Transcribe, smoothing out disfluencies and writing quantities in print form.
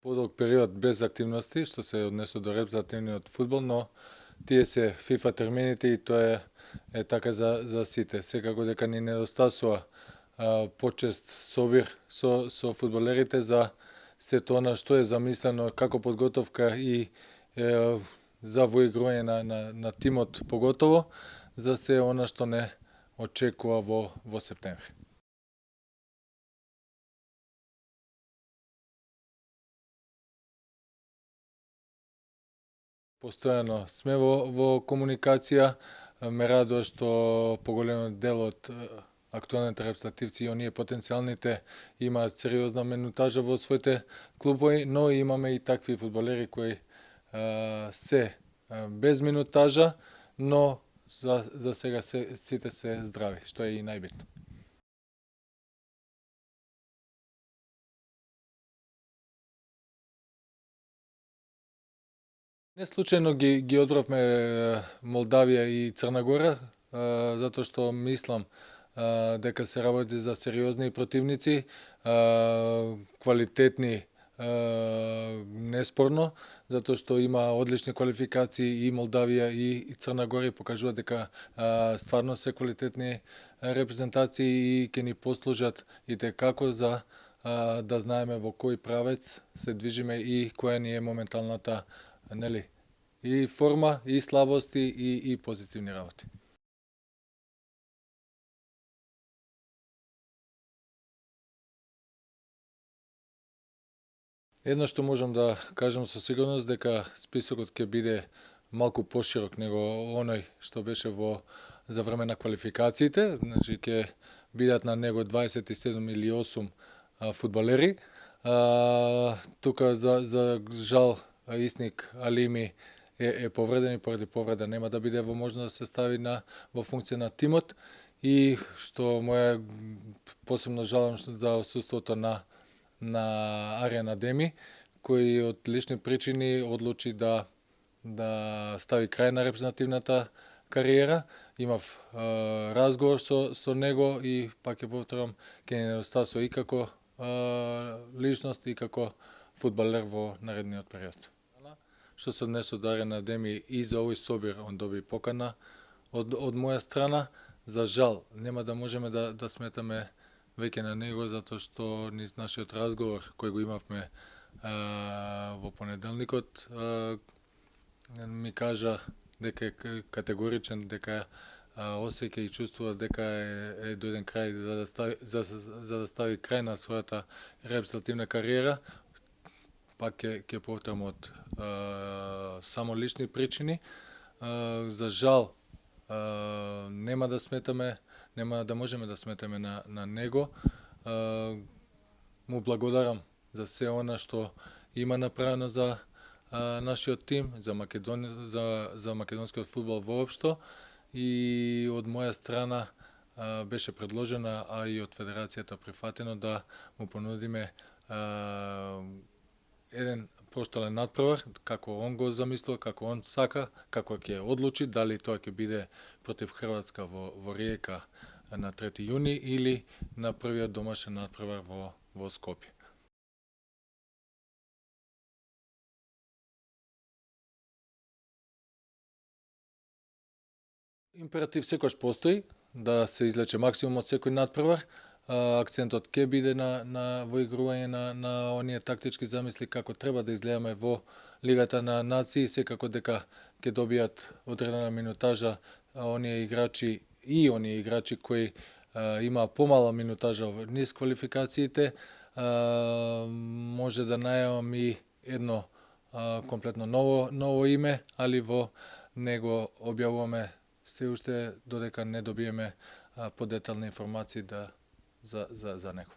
подолг период без активности, што се однесува до репрезентативниот фудбал, но тие се FIFA термините и тоа е така за сите. Секако дека ни недостасува почест собир со фудбалерите за сето она што е замислено како подготовка и за воигрување на тимот поготово, за се она што не очекува во септември. Постојано сме во комуникација. Ме радува што поголемиот дел од актуелните репрезентативци и оние потенцијалните имаат сериозна минутажа во своите клубови, но имаме и такви фудбалери кои се без минутажа, но за сега сите се здрави, што е и најбитно. Не случајно ги одбравме Молдавија и Црна Гора, затоа што мислам дека се работи за сериозни противници, квалитетни неспорно, затоа што има одлични квалификации и Молдавија и Црна Гора и покажуваат дека стварно се квалитетни репрезентации и ќе ни послужат и како за да знаеме во кој правец се движиме и која ни е моменталната и форма, и слабости, и позитивни работи. Едно што можам да кажам со сигурност дека списокот ќе биде малку поширок него оној што беше за време на квалификациите, значи ќе бидат на него 27 или 8 фудбалери. Тука за жал Исник Алими е повреден и поради повреда нема да биде во можност да се стави во функција на тимот и што моја посебно жалам за отсуството на Аријан Адеми, кој од лични причини одлучи да стави крај на репрезентативната кариера. Имав разговор со него и пак ќе повторам, ќе ни недостасува и како личност и како фудбалер во наредниот период. Што се однесува до Аријан Адеми и за овој собир, он доби покана од моја страна. За жал, нема да можеме да сметаме веќе на него, затоа што низ нашиот разговор кој го имавме во понеделникот, ми кажа дека е категоричен, дека осеќа и чувствува дека е дојден крај за да стави крај на својата репрезентативна кариера. Пак ќе повторам од само лични причини. За жал, нема да можеме да сметаме на него. Му благодарам за се она што има направено за нашиот тим, за македонскиот фудбал воопшто и од моја страна беше предложена, а и од Федерацијата прифатено да му понудиме еден поштален надпревар, како он го замислува, како он сака, како ќе одлучи, дали тоа ќе биде против Хрватска во Риека на 3 јуни или на првиот домашен надпревар во Скопје. Императив секојаш постои да се излече максимум од секој надпревар. Акцентот ќе биде на воигрување на оние тактички замисли како треба да изгледаме во Лигата на нации, секако дека ќе добијат одредена минутажа оние играчи кои има помала минутажа низ квалификациите. Може да најавам и едно комплетно ново име, али во него објавуваме се уште додека не добиеме подетални информации за него.